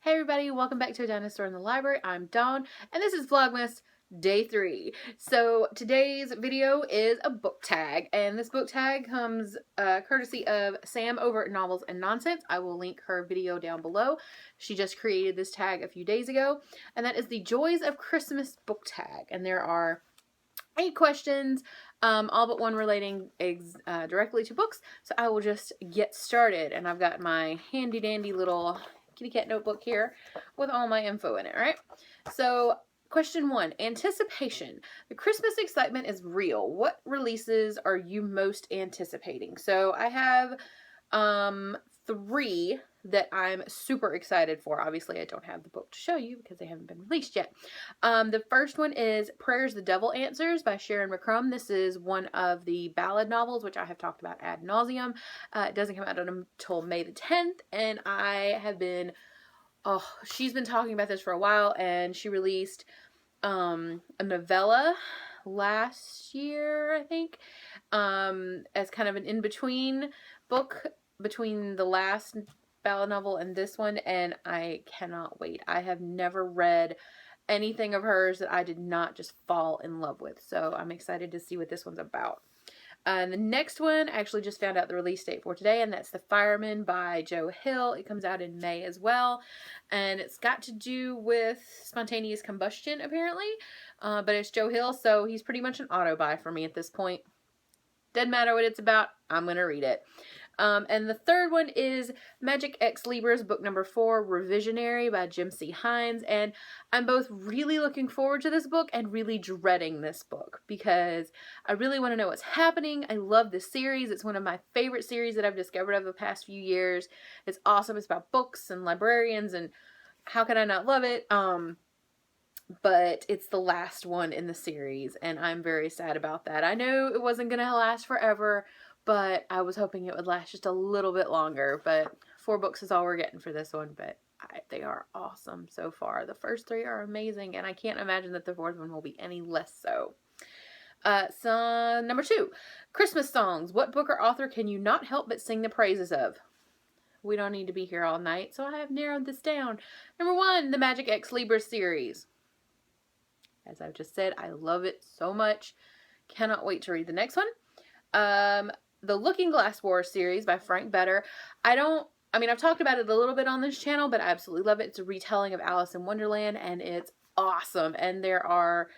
Hey everybody, welcome back to A Dinosaur in the Library. I'm Dawn, and this is Vlogmas Day 3. So today's video is a book tag, and this book tag comes courtesy of Sam over at Novels and Nonsense. I will link her video down below. She just created this tag a few days ago, and that is the Joys of Christmas book tag. And there are 8 questions, all but one relating directly to books. So I will just get started, and I've got my handy dandy little kitty cat notebook here with all my info in it, right? So question 1, anticipation. The Christmas excitement is real. What releases are you most anticipating? So I have 3 that I'm super excited for. Obviously, I don't have the book to show you because they haven't been released yet. The first one is Prayers the Devil Answers by Sharon McCrum. This is one of the ballad novels, which I have talked about ad nauseum. It doesn't come out until May the 10th, and I have been, she's been talking about this for a while, and she released a novella last year, I think, as kind of an in-between book between the last ballad novel and this one, and I cannot wait. I have never read anything of hers that I did not just fall in love with, so I'm excited to see what this one's about. And the next one, I actually just found out the release date for today, and that's The Fireman by Joe Hill. It comes out in May as well, and it's got to do with spontaneous combustion, apparently, but it's Joe Hill, so he's pretty much an auto-buy for me at this point. Doesn't matter what it's about, I'm going to read it. And the third one is Magic Ex Libris, book number 4, Revisionary by Jim C. Hines. And I'm both really looking forward to this book and really dreading this book because I really want to know what's happening. I love this series. It's one of my favorite series that I've discovered over the past few years. It's awesome. It's about books and librarians, and how can I not love it? But it's the last one in the series, and I'm very sad about that. I knew it wasn't going to last forever, but I was hoping it would last just a little bit longer. But 4 books is all we're getting for this one, but they are awesome so far. The first 3 are amazing, and I can't imagine that the 4th one will be any less so. So number 2, Christmas songs. What book or author can you not help but sing the praises of? We don't need to be here all night, so I have narrowed this down. Number 1, the Magic Ex Libris series. As I've just said, I love it so much. Cannot wait to read the next one. The Looking Glass Wars series by Frank Better. I've talked about it a little bit on this channel, but I absolutely love it. It's a retelling of Alice in Wonderland, and it's awesome. And there's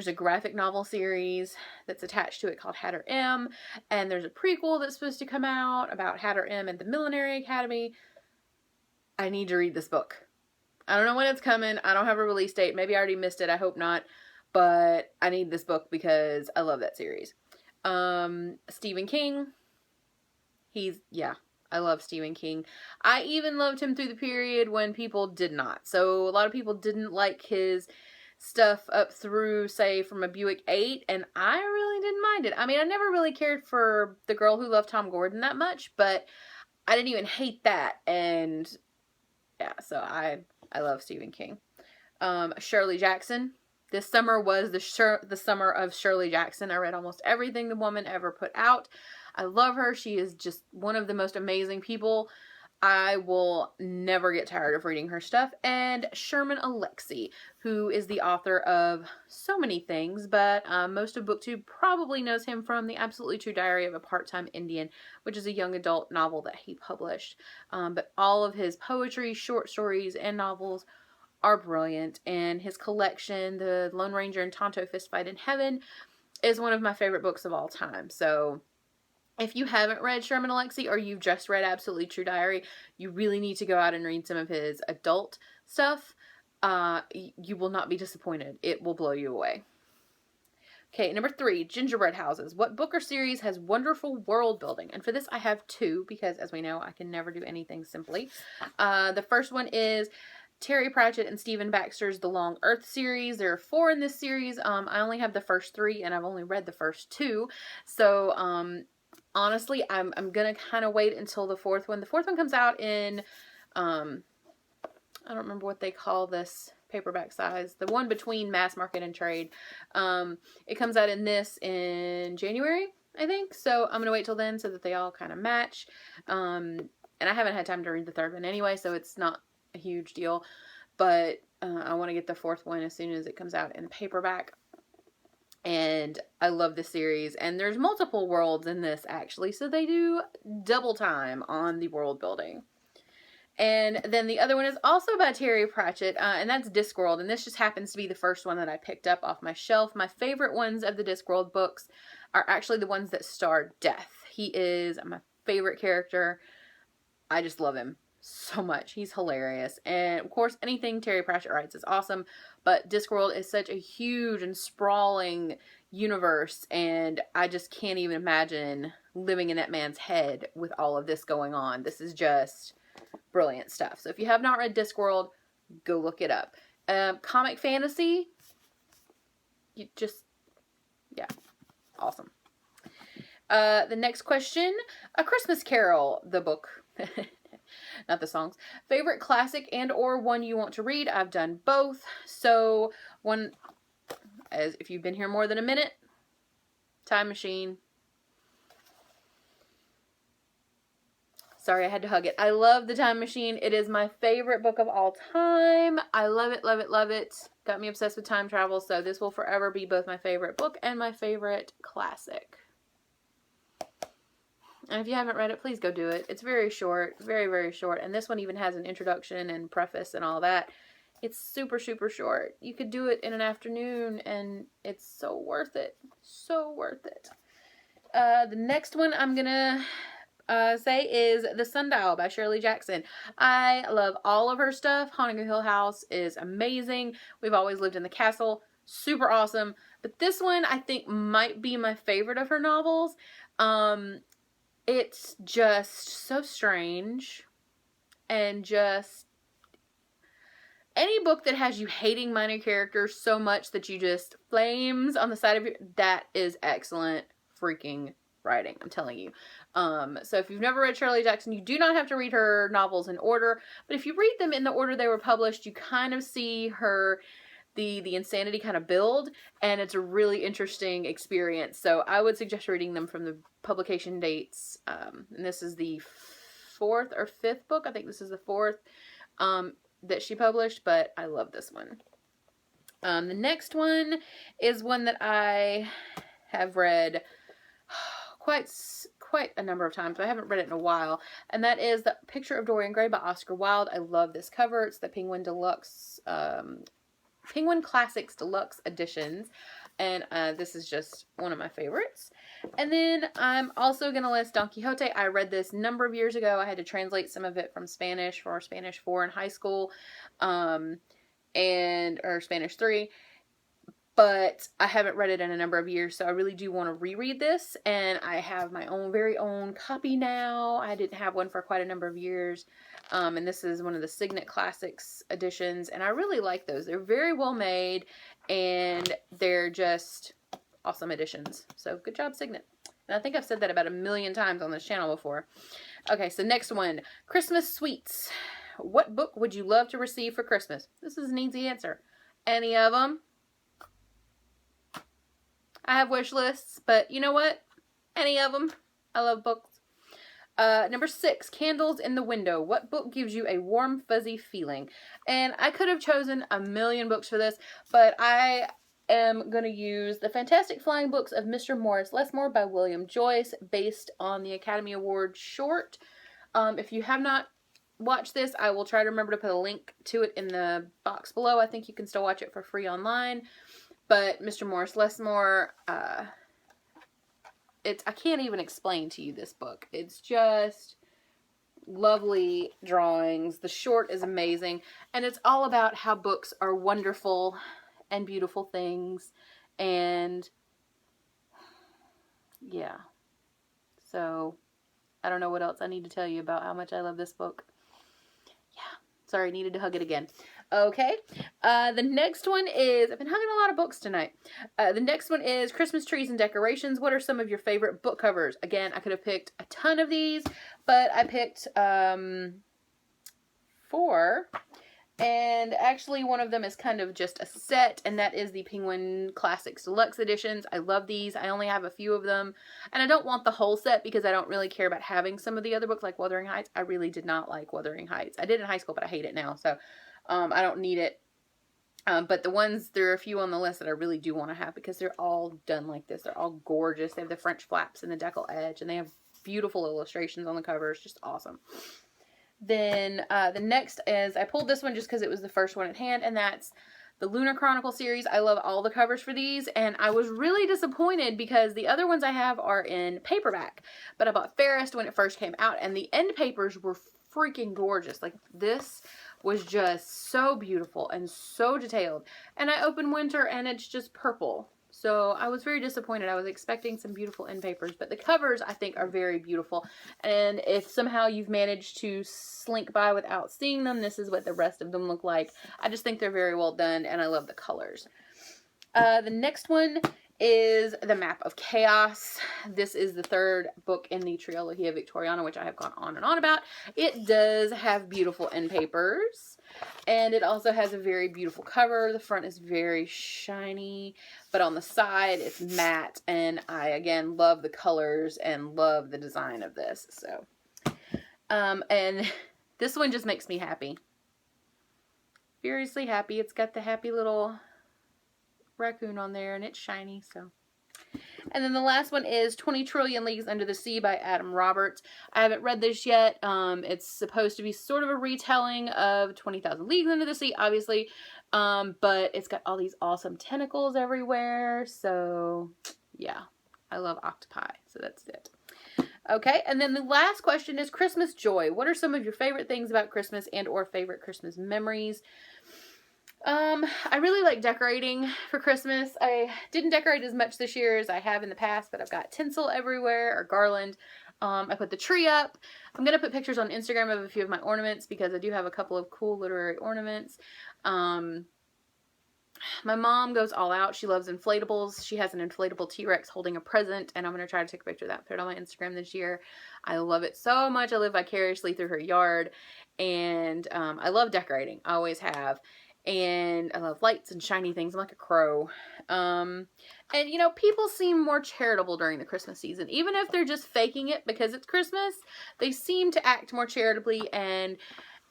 a graphic novel series that's attached to it called Hatter M, and there's a prequel that's supposed to come out about Hatter M and the Millinery Academy. I need to read this book. I don't know when it's coming. I don't have a release date. Maybe I already missed it. I hope not. But I need this book because I love that series. Stephen King. I love Stephen King. I even loved him through the period when people did not. So a lot of people didn't like his stuff up through, say, From a Buick 8, and I really didn't mind it. I never really cared for The Girl Who Loved Tom Gordon that much, but I didn't even hate that. And yeah, so I love Stephen King. Shirley Jackson. This summer was the summer of Shirley Jackson. I read almost everything the woman ever put out. I love her. She is just one of the most amazing people. I will never get tired of reading her stuff. And Sherman Alexie, who is the author of so many things, but most of BookTube probably knows him from The Absolutely True Diary of a Part-Time Indian, which is a young adult novel that he published. But all of his poetry, short stories, and novels are brilliant, and his collection, The Lone Ranger and Tonto Fistfight in Heaven, is one of my favorite books of all time. So if you haven't read Sherman Alexie, or you've just read Absolutely True Diary, you really need to go out and read some of his adult stuff. You will not be disappointed. It will blow you away. Okay, number 3, Gingerbread Houses. What book or series has wonderful world building? And for this I have 2, because as we know, I can never do anything simply. The first one is Terry Pratchett and Stephen Baxter's The Long Earth series. There are 4 in this series. I only have the first 3, and I've only read the first 2. So, honestly, I'm gonna kind of wait until the 4th one. The 4th one comes out in, I don't remember what they call this paperback size. The one between mass market and trade. It comes out in January, I think. So I'm gonna wait till then so that they all kind of match. and I haven't had time to read the third one anyway, so it's not a huge deal. But I want to get the fourth one as soon as it comes out in paperback. And I love this series. And there's multiple worlds in this, actually. So they do double time on the world building. And then the other one is also by Terry Pratchett, and that's Discworld. And this just happens to be the first one that I picked up off my shelf. My favorite ones of the Discworld books are actually the ones that star Death. He is my favorite character. I just love him so much. He's hilarious. And of course, anything Terry Pratchett writes is awesome. But Discworld is such a huge and sprawling universe. And I just can't even imagine living in that man's head with all of this going on. This is just brilliant stuff. So if you have not read Discworld, go look it up. Comic fantasy, you just, yeah, awesome. The next question, A Christmas Carol, the book, not the songs. Favorite classic and or one you want to read? I've done both. So one, as if you've been here more than a minute, Time Machine. Sorry, I had to hug it. I love The Time Machine. It is my favorite book of all time. I love it, love it, love it. Got me obsessed with time travel, so this will forever be both my favorite book and my favorite classic. And if you haven't read it, please go do it. It's very short, very, very short. And this one even has an introduction and preface and all that. It's super, super short. You could do it in an afternoon, and it's so worth it. So worth it. The next one I'm going to say is The Sundial by Shirley Jackson. I love all of her stuff. Haunting of Hill House is amazing. We've Always Lived in the Castle. Super awesome. But this one I think might be my favorite of her novels. It's just so strange, and just any book that has you hating minor characters so much that you just flames on the side of your, that is excellent freaking writing, I'm telling you. So if you've never read Shirley Jackson, you do not have to read her novels in order, but if you read them in the order they were published, you kind of see her the insanity kind of build, and it's a really interesting experience. So I would suggest reading them from the publication dates. And this is the fourth or fifth book. I think this is the fourth that she published, but I love this one. The next one is one that I have read quite a number of times, but I haven't read it in a while, and that is The Picture of Dorian Gray by Oscar Wilde. I love this cover. It's the Penguin Deluxe, Penguin Classics Deluxe editions, and this is just one of my favorites. And then I'm also going to list Don Quixote. I read this a number of years ago. I had to translate some of it from Spanish for Spanish 4 in high school, or Spanish 3. But I haven't read it in a number of years, so I really do want to reread this. And I have my very own copy now. I didn't have one for quite a number of years. And this is one of the Signet Classics editions. And I really like those. They're very well made, and they're just awesome editions. So good job, Signet. And I think I've said that about 1,000,000 times on this channel before. Okay, so next one. Christmas Sweets. What book would you love to receive for Christmas? This is an easy answer. Any of them. I have wish lists, but you know what? Any of them. I love books. Number 6, Candles in the Window. What book gives you a warm, fuzzy feeling? And I could have chosen 1,000,000 books for this, but I am going to use The Fantastic Flying Books of Mr. Morris Lesmore by William Joyce, based on the Academy Award short. If you have not watched this, I will try to remember to put a link to it in the box below. I think you can still watch it for free online. But Mr. Morris Lesmore, I can't even explain to you this book. It's just lovely drawings. The short is amazing. And it's all about how books are wonderful and beautiful things. And yeah. So I don't know what else I need to tell you about how much I love this book. Yeah. Sorry, needed to hug it again. Okay, the next one is, I've been hugging a lot of books tonight. The next one is Christmas Trees and Decorations. What are some of your favorite book covers? Again, I could have picked a ton of these, but I picked 4. And actually one of them is kind of just a set, and that is the Penguin Classics Deluxe Editions. I love these. I only have a few of them, and I don't want the whole set because I don't really care about having some of the other books like Wuthering Heights. I really did not like Wuthering Heights. I did in high school, but I hate it now, so I don't need it. But the ones, there are a few on the list that I really do want to have because they're all done like this. They're all gorgeous. They have the French flaps and the decal edge, and they have beautiful illustrations on the covers. Just awesome. Then the next is, I pulled this one just because it was the first one at hand, and that's the Lunar Chronicle series. I love all the covers for these, and I was really disappointed because the other ones I have are in paperback, but I bought Fairest when it first came out, and the end papers were freaking gorgeous. Like, this was just so beautiful and so detailed, and I open Winter and it's just purple. So I was very disappointed. I was expecting some beautiful end papers, but the covers I think are very beautiful. And if somehow you've managed to slink by without seeing them, this is what the rest of them look like. I just think they're very well done, and I love the colors. The next one is The Map of Chaos. This is the third book in the Trilogia Victoriana, which I have gone on and on about. It does have beautiful end papers, and it also has a very beautiful cover. The front is very shiny, but on the side it's matte, and I again love the colors and love the design of this. So and this one just makes me happy, furiously happy. It's got the happy little raccoon on there, and it's shiny. So, and then the last one is 20 Trillion Leagues Under the Sea by Adam Roberts. I haven't read this yet. It's supposed to be sort of a retelling of 20,000 Leagues Under the Sea, obviously, but it's got all these awesome tentacles everywhere. So yeah, I love octopi, so that's it. Okay, and then the last question is Christmas joy. What are some of your favorite things about Christmas and or favorite Christmas memories? I really like decorating for Christmas. I didn't decorate as much this year as I have in the past, but I've got tinsel everywhere, or garland. I put the tree up. I'm going to put pictures on Instagram of a few of my ornaments because I do have a couple of cool literary ornaments. My mom goes all out. She loves inflatables. She has an inflatable T-Rex holding a present, and I'm going to try to take a picture of that and put it on my Instagram this year. I love it so much. I live vicariously through her yard, and I love decorating. I always have. And I love lights and shiny things. I'm like a crow. And, you know, people seem more charitable during the Christmas season. Even if they're just faking it because it's Christmas, they seem to act more charitably, and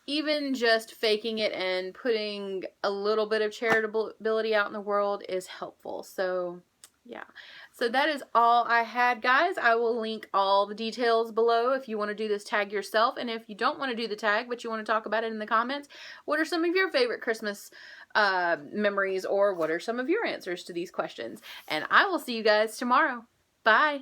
even just faking it and putting a little bit of charitability out in the world is helpful. So, yeah. So that is all I had, guys. I will link all the details below if you want to do this tag yourself. And if you don't want to do the tag, but you want to talk about it in the comments, what are some of your favorite Christmas memories, or what are some of your answers to these questions? And I will see you guys tomorrow. Bye.